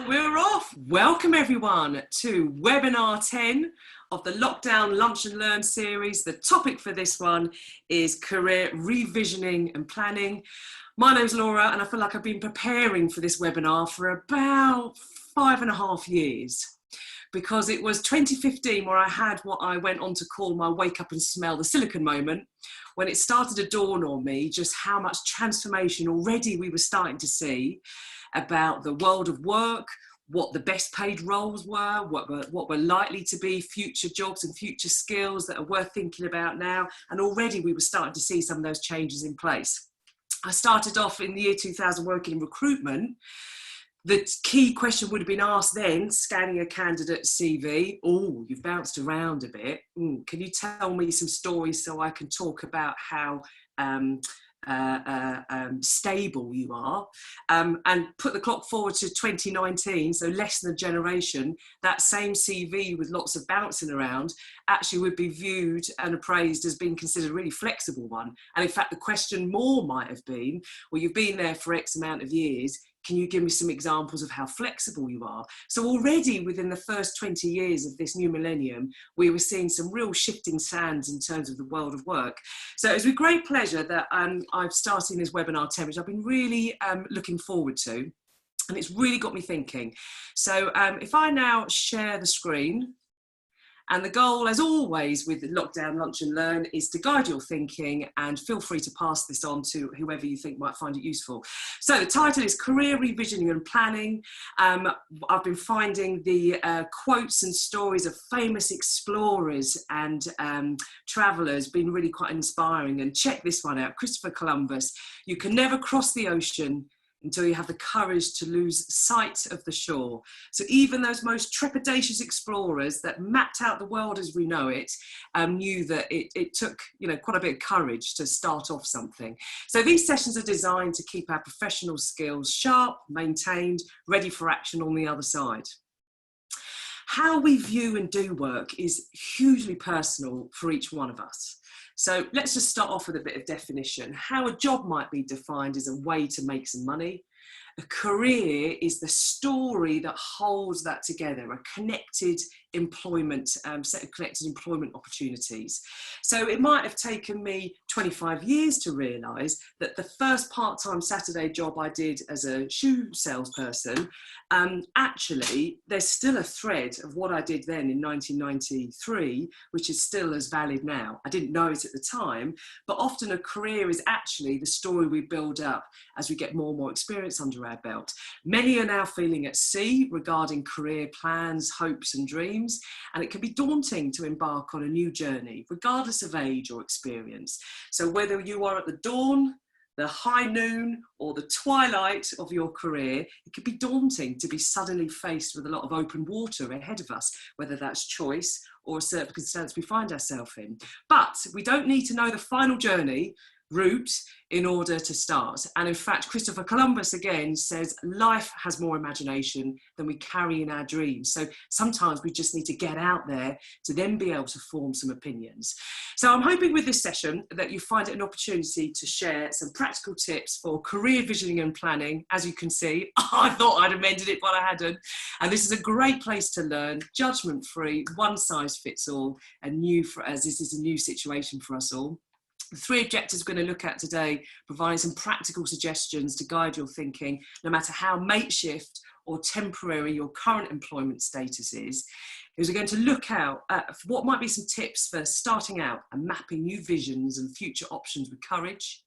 And we're off. Welcome everyone to webinar 10 of the Lockdown Lunch and Learn series. The topic for this one is career revisioning and planning. My name's Laura and I feel like I've been preparing for this webinar for about 5.5 years, because it was 2015 where I had what I went on to call my wake up and smell the silicon moment, when it started to dawn on me just how much transformation already we were starting to see about the world of work, what the best paid roles were, what were likely to be future jobs and future skills that are worth thinking about now. And already we were starting to see some of those changes in place. I started off in the year 2000 working in recruitment. The key question would have been asked then, scanning a candidate's CV. Oh, you've bounced around a bit. Can you tell me some stories so I can talk about how stable you are, and put the clock forward to 2019, so less than a generation, that same CV with lots of bouncing around actually would be viewed and appraised as being considered a really flexible one. And in fact, the question more might have been, well, you've been there for X amount of years, can you give me some examples of how flexible you are? So already within the first 20 years of this new millennium, we were seeing some real shifting sands in terms of the world of work. So it was with great pleasure that I've started this webinar 10, which I've been really looking forward to. And it's really got me thinking. So if I now share the screen, and the goal, as always, with Lockdown Lunch and Learn is to guide your thinking, and feel free to pass this on to whoever you think might find it useful. So the title is Career Revisioning and Planning. I've been finding the quotes and stories of famous explorers and travellers been really quite inspiring. And check this one out, Christopher Columbus. You can never cross the ocean until you have the courage to lose sight of the shore. So even those most trepidatious explorers that mapped out the world as we know it, knew that it took quite a bit of courage to start off something. So these sessions are designed to keep our professional skills sharp, maintained, ready for action on the other side. How we view and do work is hugely personal for each one of us. So let's just start off with a bit of definition. How a job might be defined is a way to make some money. A career is the story that holds that together, a connected employment, set of connected employment opportunities. So it might have taken me 25 years to realise that the first part-time Saturday job I did as a shoe salesperson, actually there's still a thread of what I did then in 1993, which is still as valid now. I didn't know it at the time, but often a career is actually the story we build up as we get more and more experience under our belt. Many are now feeling at sea regarding career plans, hopes and dreams. And it can be daunting to embark on a new journey, regardless of age or experience. So whether you are at the dawn, the high noon, or the twilight of your career, it can be daunting to be suddenly faced with a lot of open water ahead of us, whether that's choice or a circumstance we find ourselves in. But we don't need to know the final journey route in order to start. And in fact, Christopher Columbus again says life has more imagination than we carry in our dreams. So sometimes we just need to get out there to then be able to form some opinions. So I'm hoping with this session that you find it an opportunity to share some practical tips for career visioning and planning. As you can see, I thought I'd amended it, but I hadn't. And this is a great place to learn, judgment-free, one size fits all, and as this is a new situation for us all. The three objectives we're going to look at today, providing some practical suggestions to guide your thinking, no matter how makeshift or temporary your current employment status is we're going to look out at what might be some tips for starting out and mapping new visions and future options with courage.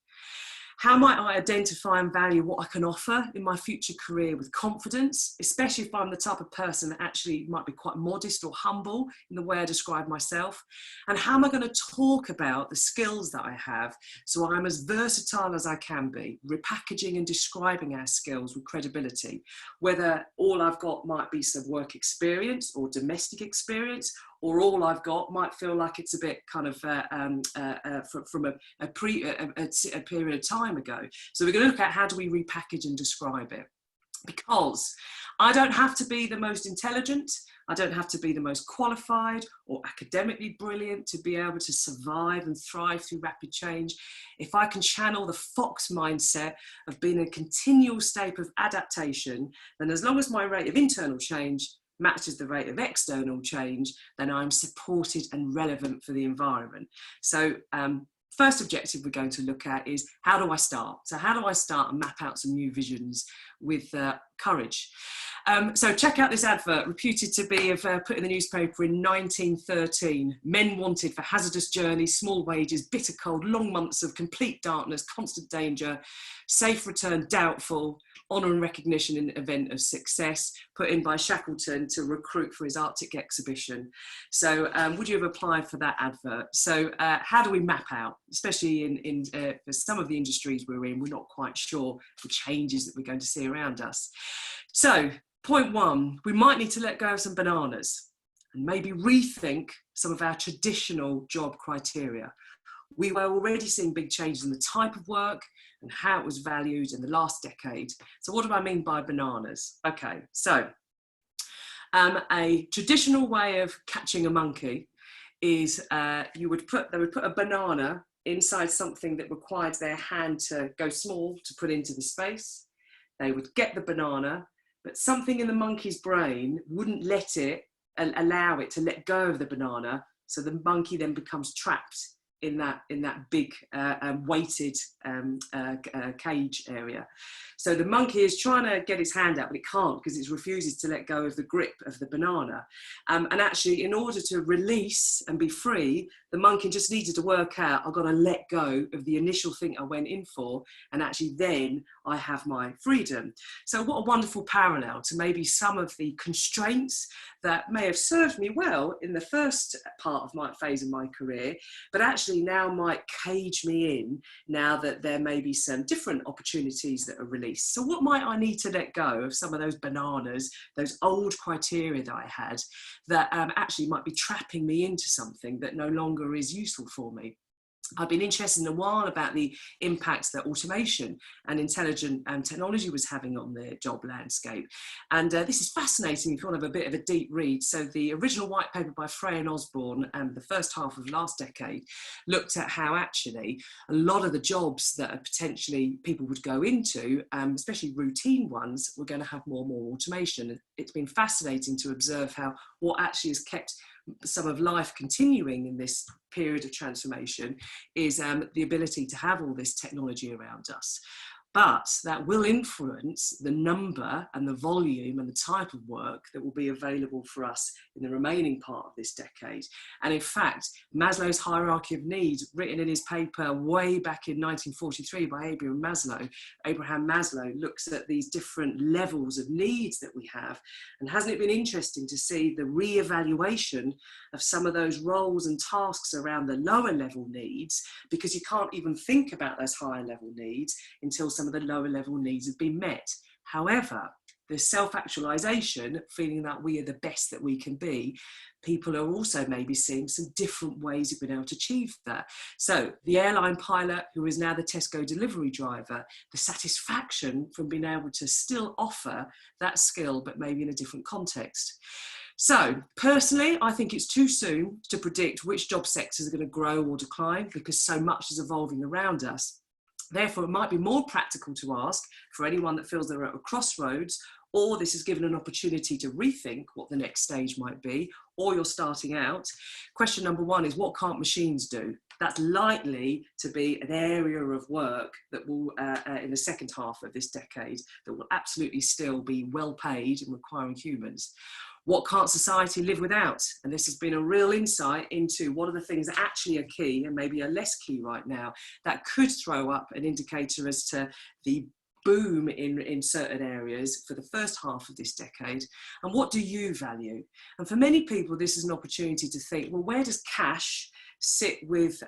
How might I identify and value what I can offer in my future career with confidence, especially if I'm the type of person that actually might be quite modest or humble in the way I describe myself? And how am I going to talk about the skills that I have so I'm as versatile as I can be, repackaging and describing our skills with credibility, whether all I've got might be some work experience or domestic experience, or all I've got might feel like it's a bit kind of from a period of time ago. So we're going to look at how do we repackage and describe it. because I don't have to be the most intelligent, I don't have to be the most qualified or academically brilliant to be able to survive and thrive through rapid change. If I can channel the Fox mindset of being in a continual state of adaptation, then as long as my rate of internal change matches the rate of external change, then I'm supported and relevant for the environment. So first objective we're going to look at is, how do I start? So how do I start and map out some new visions with courage? So check out this advert, reputed to be put in the newspaper in 1913. Men wanted for hazardous journeys, small wages, bitter cold, long months of complete darkness, constant danger, safe return doubtful, honour and recognition in the event of success, put in by Shackleton to recruit for his Arctic exhibition. So would you have applied for that advert? So how do we map out, especially for some of the industries we're in, we're not quite sure the changes that we're going to see around us. So point one, we might need to let go of some bananas and maybe rethink some of our traditional job criteria. We were already seeing big changes in the type of work and how it was valued in the last decade. So what do I mean by bananas? Okay, so a traditional way of catching a monkey is they would put a banana inside something that required their hand to go small to put into the space. They would get the banana, but something in the monkey's brain wouldn't allow it to let go of the banana. So the monkey then becomes trapped in that big weighted cage area. So the monkey is trying to get its hand out, but it can't because it refuses to let go of the grip of the banana. And actually, in order to release and be free, the monkey just needed to work out, I've got to let go of the initial thing I went in for, and actually then I have my freedom. So what a wonderful parallel to maybe some of the constraints that may have served me well in the first part of my phase of my career, but actually now might cage me in now that there may be some different opportunities that are released. So what might I need to let go of some of those bananas, those old criteria that I had that actually might be trapping me into something that no longer is useful for me? I've been interested in a while about the impacts that automation and intelligent technology was having on the job landscape. And this is fascinating if you want to have a bit of a deep read. So the original white paper by Frey and Osborne, the first half of last decade, looked at how actually a lot of the jobs that are potentially people would go into, especially routine ones, were going to have more and more automation. It's been fascinating to observe how what actually has kept some of life continuing in this period of transformation is the ability to have all this technology around us. But that will influence the number and the volume and the type of work that will be available for us in the remaining part of this decade. And in fact, Maslow's hierarchy of needs, written in his paper way back in 1943 by Abraham Maslow, looks at these different levels of needs that we have. And hasn't it been interesting to see the re-evaluation of some of those roles and tasks around the lower level needs, because you can't even think about those higher level needs until some of the lower level needs have been met. However, the self-actualization, feeling that we are the best that we can be, people are also maybe seeing some different ways of being able to achieve that. So the airline pilot, who is now the Tesco delivery driver, the satisfaction from being able to still offer that skill, but maybe in a different context. So personally, I think it's too soon to predict which job sectors are going to grow or decline, because so much is evolving around us. Therefore, it might be more practical to ask for anyone that feels they're at a crossroads, or this is given an opportunity to rethink what the next stage might be, or you're starting out. Question number one is, what can't machines do? That's likely to be an area of work that will, in the second half of this decade, that will absolutely still be well paid and requiring humans. What can't society live without? And this has been a real insight into what are the things that actually are key and maybe are less key right now that could throw up an indicator as to the boom in certain areas for the first half of this decade. And what do you value? And for many people, this is an opportunity to think, well, where does cash sit with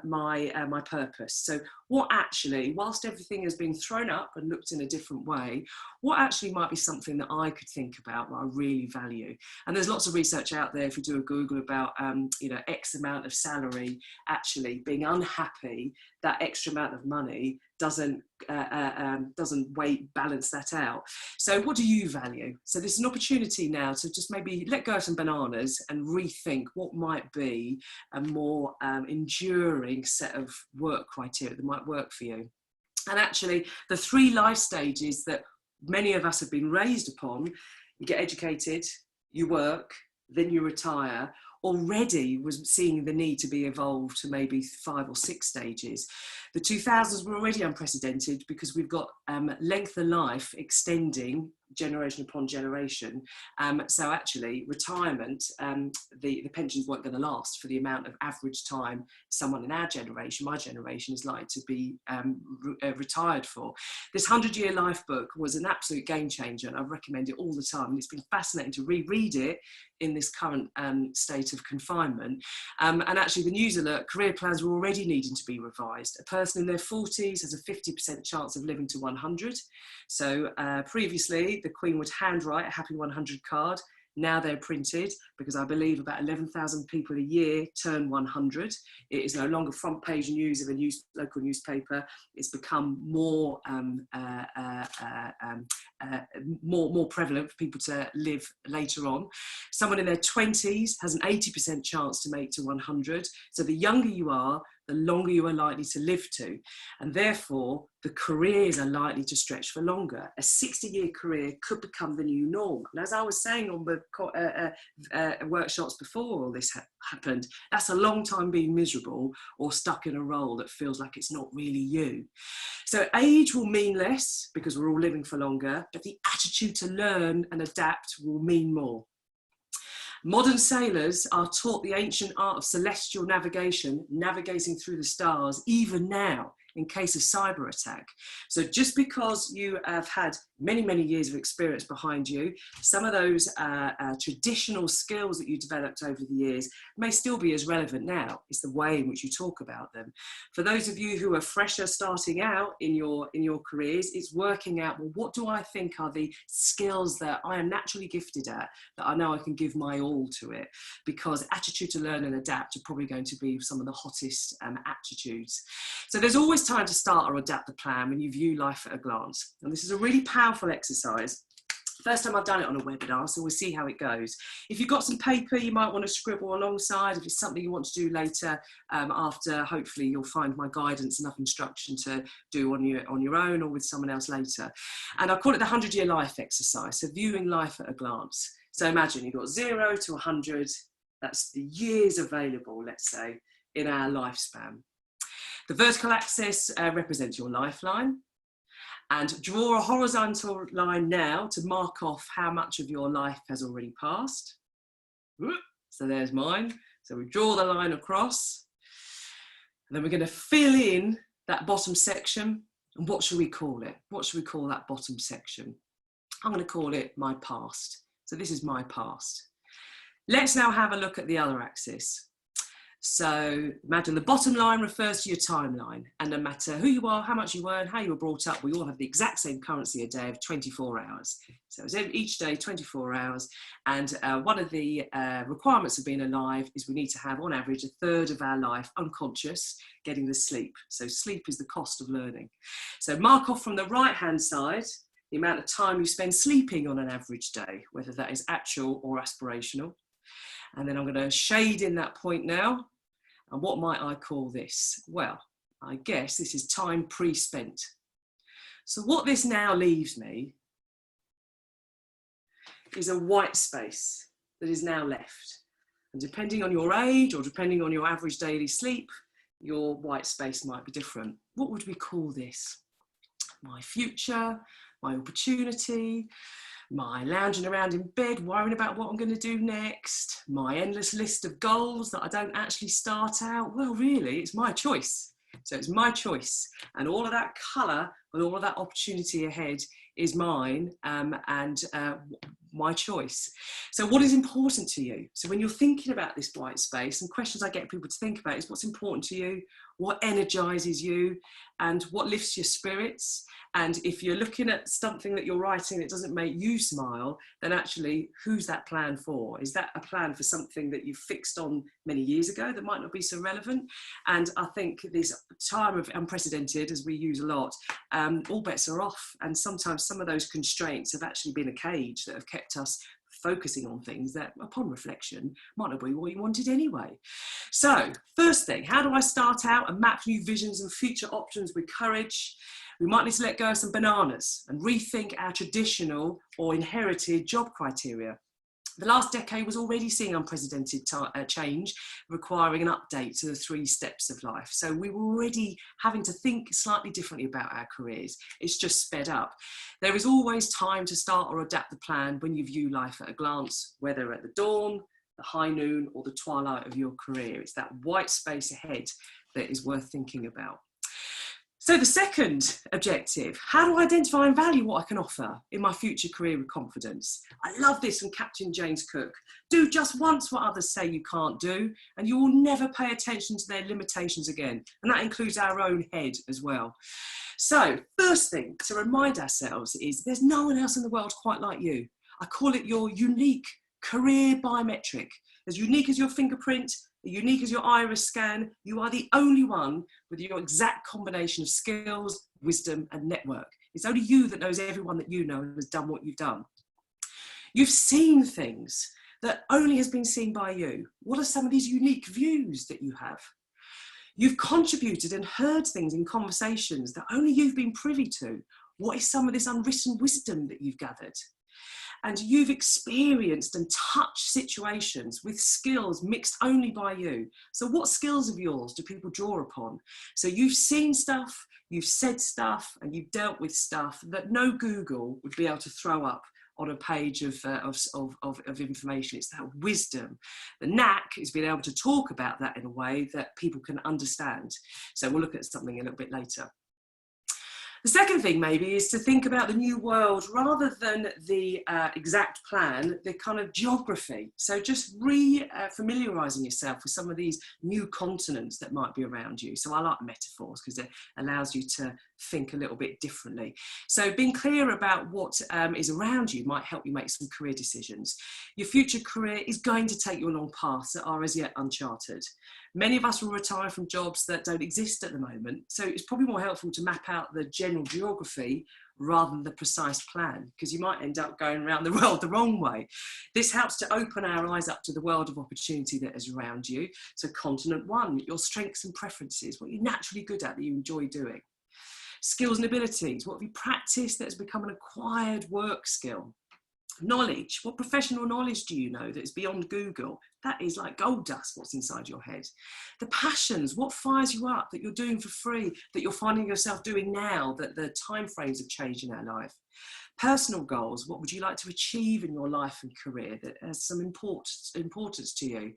my purpose. So what actually, whilst everything has been thrown up and looked in a different way, what actually might be something that I could think about that I really value? And there's lots of research out there, if you do a Google, about you know, X amount of salary, actually being unhappy, that extra amount of money doesn't balance that out. So what do you value? So there's an opportunity now to just maybe let go of some bananas and rethink what might be a more enduring set of work criteria that might work for you. And actually, the 3 life stages that many of us have been raised upon: you get educated, you work, then you retire, already was seeing the need to be evolved to maybe 5 or 6 stages. The 2000s were already unprecedented because we've got length of life extending generation upon generation. So actually retirement, the pensions weren't going to last for the amount of average time someone in our generation, my generation, is likely to be retired for. This 100-Year Life book was an absolute game changer, and I recommend it all the time. And it's been fascinating to reread it in this current state of confinement. And actually the news alert, career plans were already needing to be revised. A person in their 40s has a 50% chance of living to 100. So previously the Queen would handwrite a happy 100 card. Now they're printed, because I believe about 11,000 people a year turn 100. It is no longer front page news of a local newspaper. It's become more prevalent for people to live later on. Someone in their 20s has an 80% chance to make to 100. So the younger you are, the longer you are likely to live to. And therefore, the careers are likely to stretch for longer. A 60-year career could become the new norm. And as I was saying on the workshops before all this happened, that's a long time being miserable or stuck in a role that feels like it's not really you. So age will mean less because we're all living for longer, but the attitude to learn and adapt will mean more. Modern sailors are taught the ancient art of celestial navigation, navigating through the stars, even now, in case of cyber attack. So just because you have had many, many years of experience behind you, some of those traditional skills that you developed over the years may still be as relevant now. It's the way in which you talk about them. For those of you who are fresher starting out in your careers, it's working out, well, what do I think are the skills that I am naturally gifted at, that I know I can give my all to it? Because attitude to learn and adapt are probably going to be some of the hottest attitudes. So there's always time to start or adapt the plan when you view life at a glance. And this is a really powerful exercise. First time I've done it on a webinar, so we'll see how it goes. If you've got some paper, you might want to scribble alongside. If it's something you want to do later, after, hopefully you'll find my guidance, enough instruction to do on your own or with someone else later. And I call it the 100-Year Life exercise, so viewing life at a glance. So imagine you've got 0 to 100, that's the years available, let's say, in our lifespan. The vertical axis represents your lifeline, and draw a horizontal line now to mark off how much of your life has already passed. So there's mine. So we draw the line across, and then we're going to fill in that bottom section. And what should we call it? What should we call that bottom section? I'm going to call it my past. So this is my past. Let's now have a look at the other axis. So imagine the bottom line refers to your timeline, and no matter who you are, how much you earn, how you were brought up, we all have the exact same currency a day of 24 hours. So it's each day 24 hours, and one of the requirements of being alive is we need to have on average a third of our life unconscious, getting the sleep. So sleep is the cost of learning. So mark off from the right hand side the amount of time you spend sleeping on an average day, whether that is actual or aspirational. And then I'm going to shade in that point now. And what might I call this? Well, I guess this is time pre-spent. So what this now leaves me is a white space that is now left. And depending on your age or depending on your average daily sleep, your white space might be different. What would we call this? My future, my opportunity, my lounging around in bed, worrying about what I'm going to do next, my endless list of goals that I don't actually start out. Well, really, it's my choice. So it's my choice. And all of that colour and all of that opportunity ahead is mine. And my choice. So what is important to you? So when you're thinking about this white space, and questions I get people to think about is what's important to you, what energizes you, and what lifts your spirits. And if you're looking at something that you're writing that doesn't make you smile, then actually, who's that plan for? Is that a plan for something that you fixed on many years ago that might not be so relevant? And I think this time of unprecedented, as we use a lot, all bets are off. And sometimes some of those constraints have actually been a cage that have kept us focusing on things that, upon reflection, might not be what you wanted anyway. So, first thing, how do I start out and map new visions and future options with courage? We might need to let go of some bananas and rethink our traditional or inherited job criteria. The last decade was already seeing unprecedented change, requiring an update to the 3 steps of life. So we were already having to think slightly differently about our careers. It's just sped up. There is always time to start or adapt the plan when you view life at a glance, whether at the dawn, the high noon, or the twilight of your career. It's that white space ahead that is worth thinking about. So the second objective, how do I identify and value what I can offer in my future career with confidence? I love this from Captain James Cook. Do just once what others say you can't do, and you will never pay attention to their limitations again. And that includes our own head as well. So first thing to remind ourselves is there's no one else in the world quite like you. I call it your unique career biometric. As unique as your fingerprint, unique as your iris scan, you are the only one with your exact combination of skills, wisdom, and network. It's only you that knows everyone that you know has done what you've done. You've seen things that only has been seen by you. What are some of these unique views that you have? You've contributed and heard things in conversations that only you've been privy to. What is some of this unwritten wisdom that you've gathered? And you've experienced and touched situations with skills mixed only by you. So what skills of yours do people draw upon? So you've seen stuff, you've said stuff, and you've dealt with stuff that no Google would be able to throw up on a page of information. It's that wisdom. The knack is being able to talk about that in a way that people can understand. So we'll look at something a little bit later. The second thing maybe is to think about the new world rather than the exact plan, the kind of geography. So just familiarising yourself with some of these new continents that might be around you. So I like metaphors because it allows you to think a little bit differently. So being clear about what is around you might help you make some career decisions. Your future career is going to take you along paths that are as yet uncharted. Many of us will retire from jobs that don't exist at the moment, so it's probably more helpful to map out the general geography rather than the precise plan, because you might end up going around the world the wrong way. This helps to open our eyes up to the world of opportunity that is around you. So continent 1, your strengths and preferences, what you're naturally good at that you enjoy doing. Skills and abilities, what have you practiced that has become an acquired work skill? Knowledge, what professional knowledge do you know that is beyond Google? That is like gold dust, what's inside your head. The passions, what fires you up that you're doing for free, that you're finding yourself doing now, that the timeframes have changed in our life. Personal goals, what would you like to achieve in your life and career that has some importance to you?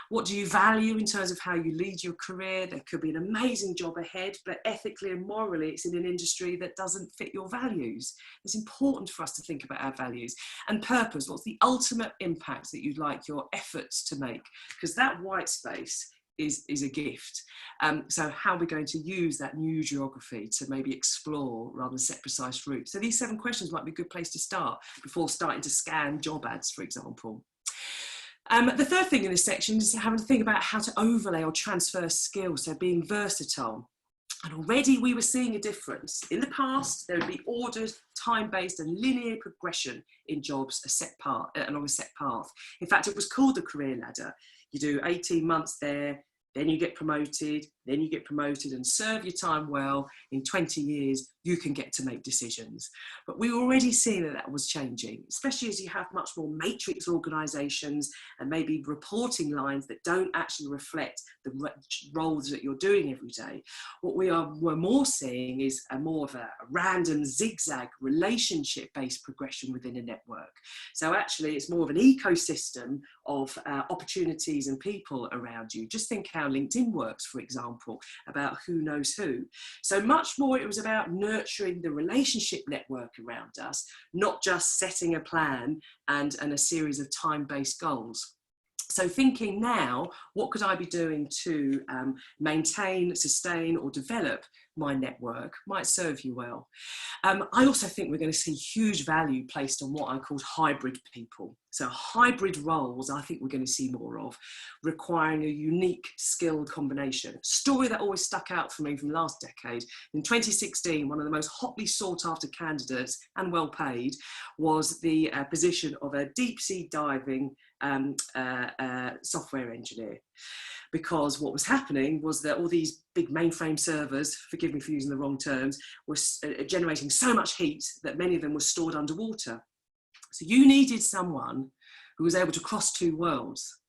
What do you value in terms of how you lead your career? There could be an amazing job ahead, but ethically and morally, it's in an industry that doesn't fit your values. It's important for us to think about our values. And purpose, what's the ultimate impact that you'd like your efforts to make? Because that white space is a gift. So how are we going to use that new geography to maybe explore rather than set precise routes? So these 7 questions might be a good place to start before starting to scan job ads, for example. The third thing in this section is having to think about how to overlay or transfer skills, so being versatile. And already we were seeing a difference. In the past, there would be ordered, time-based and linear progression in jobs along a set path. In fact, it was called the career ladder. You do 18 months there, then you get promoted, and serve your time well. In 20 years, you can get to make decisions. But we were already seeing that that was changing, especially as you have much more matrix organisations and maybe reporting lines that don't actually reflect the roles that you're doing every day. What we're more seeing is more of a random zigzag relationship-based progression within a network. So actually, it's more of an ecosystem of opportunities and people around you. Just think how LinkedIn works, for example. example, about who knows who. So much more it was about nurturing the relationship network around us, not just setting a plan and a series of time-based goals. So thinking now, what could I be doing to maintain, sustain or develop my network might serve you well. I also think we're going to see huge value placed on what I call hybrid people. So hybrid roles, I think we're going to see more of, requiring a unique skill combination. A story that always stuck out for me from last decade. In 2016, one of the most hotly sought after candidates and well paid was the position of a deep sea diving software engineer. Because what was happening was that all these big mainframe servers, forgive me for using the wrong terms, were generating so much heat that many of them were stored underwater. So you needed someone who was able to cross two worlds.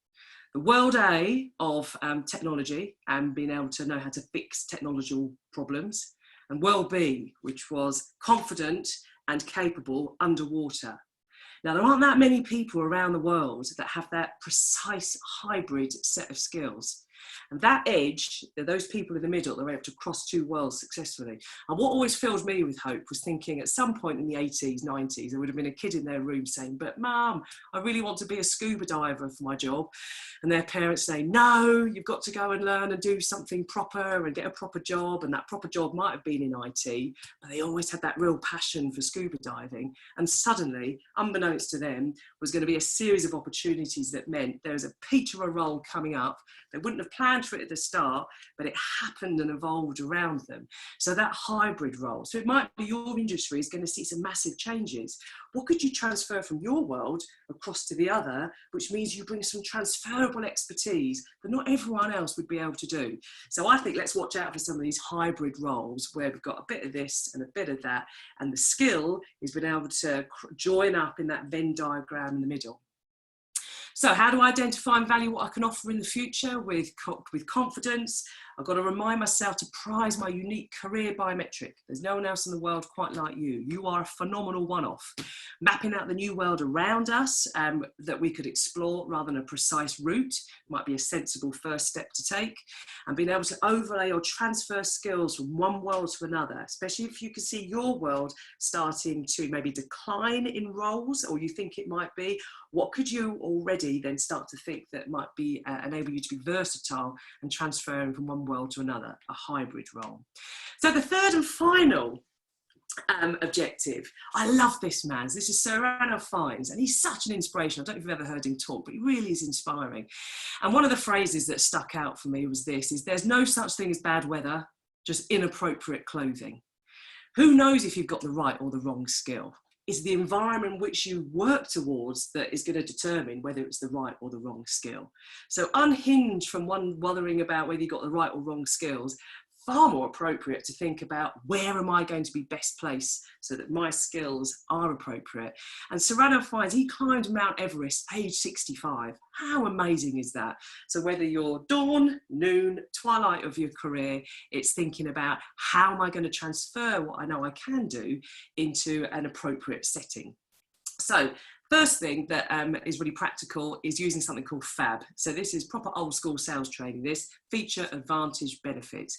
The world A of technology and being able to know how to fix technological problems, and world B, which was confident and capable underwater. Now, there aren't that many people around the world that have that precise hybrid set of skills. And that edge, those people in the middle, they're able to cross two worlds successfully. And what always filled me with hope was thinking at some point in the 80s, 90s, there would have been a kid in their room saying, but Mum, I really want to be a scuba diver for my job. And their parents saying, no, you've got to go and learn and do something proper and get a proper job. And that proper job might have been in IT, but they always had that real passion for scuba diving. And suddenly, unbeknownst to them, was going to be a series of opportunities that meant there was a Peterer role coming up. They wouldn't have planned for it at the start, but it happened and evolved around them. So that hybrid role. So it might be your industry is going to see some massive changes. What could you transfer from your world across to the other, which means you bring some transferable expertise that not everyone else would be able to do. So I think let's watch out for some of these hybrid roles where we've got a bit of this and a bit of that, and the skill is being able to join up in that Venn diagram in the middle. So how do I identify and value what I can offer in the future with confidence? I've got to remind myself to prize my unique career biometric. There's no one else in the world quite like you. You are a phenomenal one-off. Mapping out the new world around us that we could explore rather than a precise route might be a sensible first step to take. And being able to overlay or transfer skills from one world to another, especially if you can see your world starting to maybe decline in roles, or you think it might be, what could you already then start to think that might be enable you to be versatile and transferring from one world to another, a hybrid role. So the third and final objective, I love this man. This is Sir Ranulph Fiennes, and he's such an inspiration. I don't know if you've ever heard him talk, but he really is inspiring. And one of the phrases that stuck out for me was this, is there's no such thing as bad weather, just inappropriate clothing. Who knows if you've got the right or the wrong skill? It's the environment which you work towards that is going to determine whether it's the right or the wrong skill. So unhinged from one bothering about whether you got the right or wrong skills, far more appropriate to think about where am I going to be best placed so that my skills are appropriate. And Sir Ranulph Fiennes, he climbed Mount Everest age 65. How amazing is that? So whether you're dawn, noon, twilight of your career, it's thinking about how am I going to transfer what I know I can do into an appropriate setting. So first thing that is really practical is using something called FAB. So this is proper old school sales training, this feature, advantage, benefit.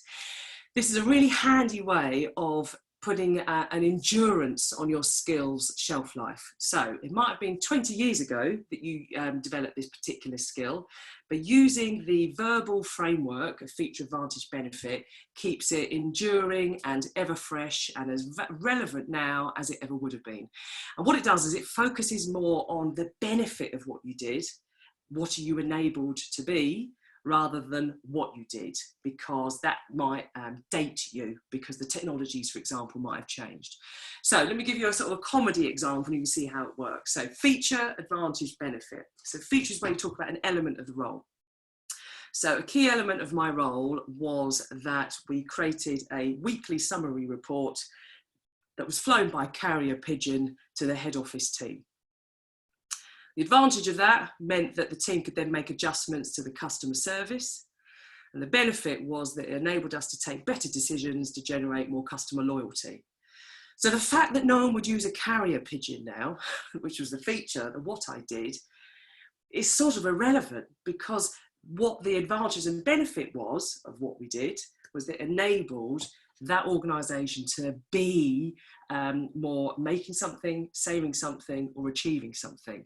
This is a really handy way of putting an endurance on your skills shelf life. So it might have been 20 years ago that you developed this particular skill, but using the verbal framework of feature, advantage, benefit keeps it enduring and ever fresh and as relevant now as it ever would have been. And what it does is it focuses more on the benefit of what you did, what are you enabled to be, rather than what you did, because that might date you because the technologies, for example, might have changed. So let me give you a sort of a comedy example and you can see how it works. So feature, advantage, benefit. So feature is where you talk about an element of the role. So a key element of my role was that we created a weekly summary report that was flown by carrier pigeon to the head office team. The advantage of that meant that the team could then make adjustments to the customer service. And the benefit was that it enabled us to take better decisions to generate more customer loyalty. So the fact that no one would use a carrier pigeon now, which was the feature of what I did, is sort of irrelevant because what the advantage and benefit was of what we did was that it enabled that organisation to be more making something, saving something, or achieving something.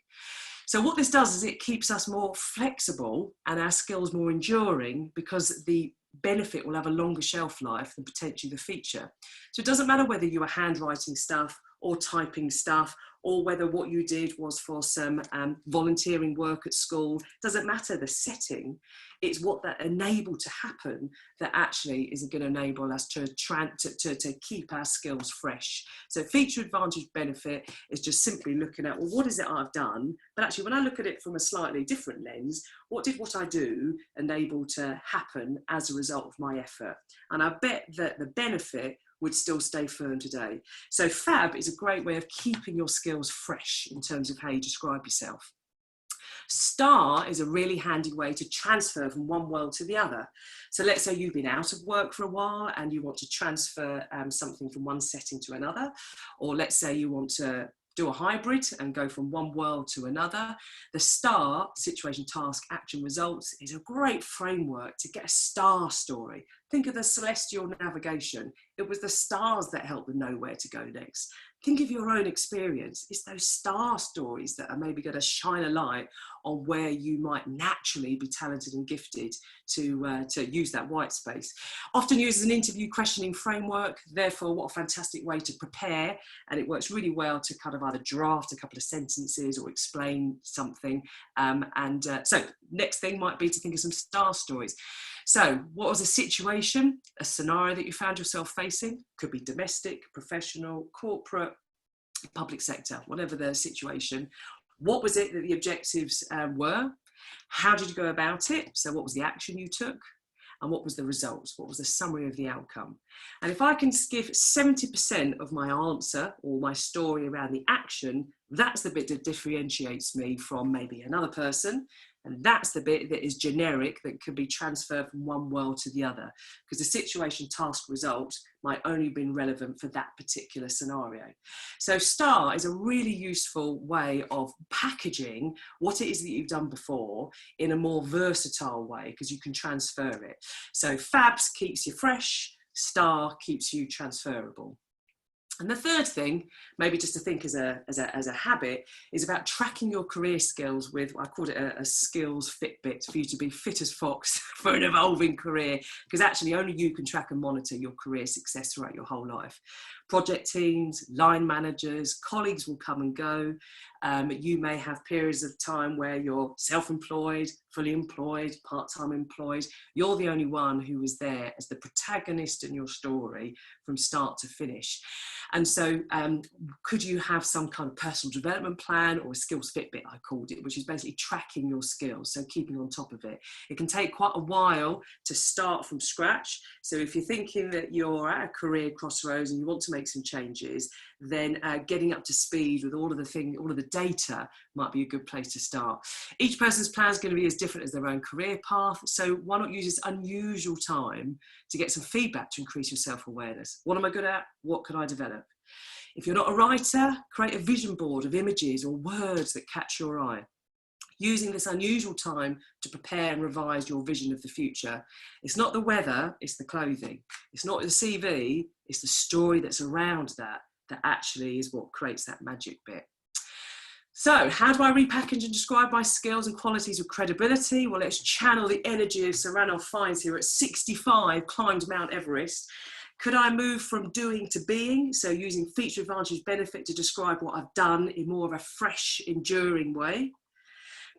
So what this does is it keeps us more flexible and our skills more enduring, because the benefit will have a longer shelf life than potentially the feature. So it doesn't matter whether you were handwriting stuff or typing stuff, or whether what you did was for some volunteering work at school. Doesn't matter the setting, it's what that enabled to happen that actually is going to enable us to keep our skills fresh. So feature, advantage, benefit is just simply looking at, well, what is it I've done? But actually, when I look at it from a slightly different lens, what did what I do enable to happen as a result of my effort? And I bet that the benefit would still stay firm today. So FAB is a great way of keeping your skills fresh in terms of how you describe yourself. STAR is a really handy way to transfer from one world to the other. So let's say you've been out of work for a while and you want to transfer something from one setting to another, or let's say you want to do a hybrid and go from one world to another. The STAR, situation, task, action, results, is a great framework to get a STAR story. Think of the celestial navigation. It was the stars that helped them know where to go next. Think of your own experience. It's those STAR stories that are maybe going to shine a light on where you might naturally be talented and gifted to use that white space. Often used as an interview questioning framework, therefore what a fantastic way to prepare, and it works really well to kind of either draft a couple of sentences or explain something. So next thing might be to think of some STAR stories. So what was a situation, a scenario that you found yourself facing? Could be domestic, professional, corporate, public sector, whatever the situation. What was it that the objectives were? How did you go about it? So what was the action you took? And what was the results? What was the summary of the outcome? And if I can give 70% of my answer or my story around the action, that's the bit that differentiates me from maybe another person. And that's the bit that is generic, that can be transferred from one world to the other, because the situation, task, result might only have been relevant for that particular scenario. So STAR is a really useful way of packaging what it is that you've done before in a more versatile way, because you can transfer it. So FABS keeps you fresh, STAR keeps you transferable. And the third thing, maybe just to think as a habit, is about tracking your career skills with, I called it a skills Fitbit, for you to be fit as fox for an evolving career, because actually only you can track and monitor your career success throughout your whole life. Project teams, line managers, colleagues will come and go. You may have periods of time where you're self-employed, fully employed, part-time employed. You're the only one who is there as the protagonist in your story from start to finish. And so could you have some kind of personal development plan, or a skills Fitbit, I called it, which is basically tracking your skills, so keeping on top of it. It can take quite a while to start from scratch. So if you're thinking that you're at a career crossroads and you want to make some changes, then getting up to speed with all of the data might be a good place to start. Each person's plan is going to be as different as their own career path. So why not use this unusual time to get some feedback to increase your self-awareness? What am I good at? What can I develop? If you're not a writer, create a vision board of images or words that catch your eye. Using this unusual time to prepare and revise your vision of the future. It's not the weather, it's the clothing. It's not the CV, it's the story that's around that actually is what creates that magic bit. So how do I repackage and describe my skills and qualities with credibility? Well, let's channel the energy of Sir Ranulph Fiennes here at 65, climbed Mount Everest. Could I move from doing to being? So using feature, advantage, benefit to describe what I've done in more of a fresh, enduring way.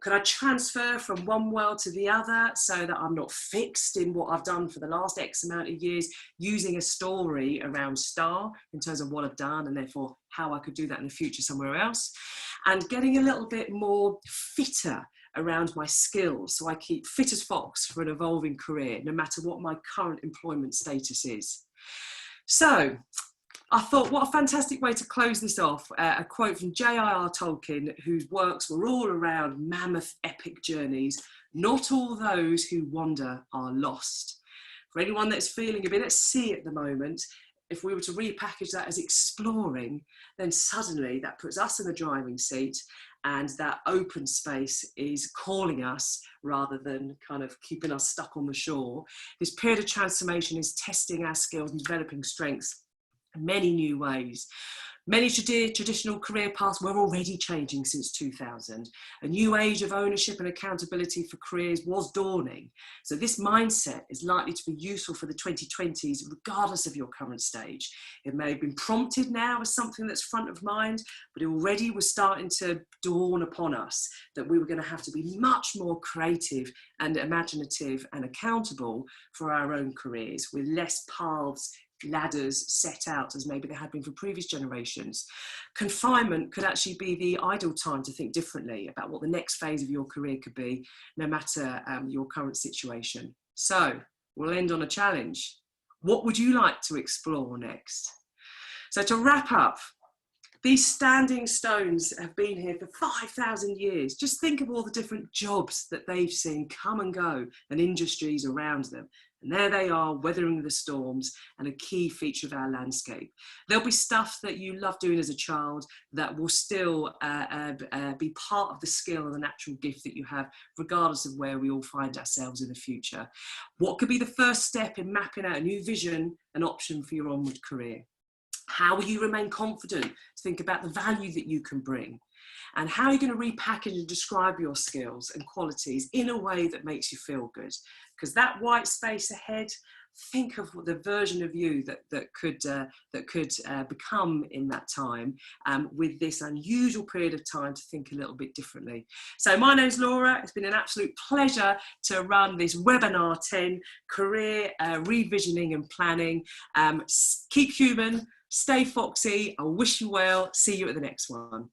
Could I transfer from one world to the other so that I'm not fixed in what I've done for the last X amount of years, using a story around STAR in terms of what I've done and therefore how I could do that in the future somewhere else, and getting a little bit more fitter around my skills so I keep fit as fox for an evolving career, no matter what my current employment status is. So I thought, what a fantastic way to close this off. A quote from J.R.R. Tolkien, whose works were all around mammoth epic journeys. Not all those who wander are lost. For anyone that's feeling a bit at sea at the moment, if we were to repackage that as exploring, then suddenly that puts us in the driving seat, and that open space is calling us rather than kind of keeping us stuck on the shore. This period of transformation is testing our skills and developing strengths in many new ways. Many traditional career paths were already changing since 2000. A new age of ownership and accountability for careers was dawning. So this mindset is likely to be useful for the 2020s, regardless of your current stage. It may have been prompted now as something that's front of mind, but it already was starting to dawn upon us that we were going to have to be much more creative and imaginative and accountable for our own careers, with less paths, ladders set out as maybe they had been for previous generations. Confinement could actually be the ideal time to think differently about what the next phase of your career could be, no matter your current situation. So we'll end on a challenge. What would you like to explore next? So to wrap up, these standing stones have been here for 5,000 years. Just think of all the different jobs that they've seen come and go and industries around them. And there they are, weathering the storms, and a key feature of our landscape. There'll be stuff that you loved doing as a child that will still be part of the skill and the natural gift that you have, regardless of where we all find ourselves in the future. What could be the first step in mapping out a new vision and option for your onward career? How will you remain confident to think about the value that you can bring? And how are you going to repackage and describe your skills and qualities in a way that makes you feel good? Because that white space ahead, think of the version of you that could become in that time, with this unusual period of time to think a little bit differently. So my name's Laura. It's been an absolute pleasure to run this webinar 10, Career Revisioning and Planning. Keep human, stay foxy. I wish you well. See you at the next one.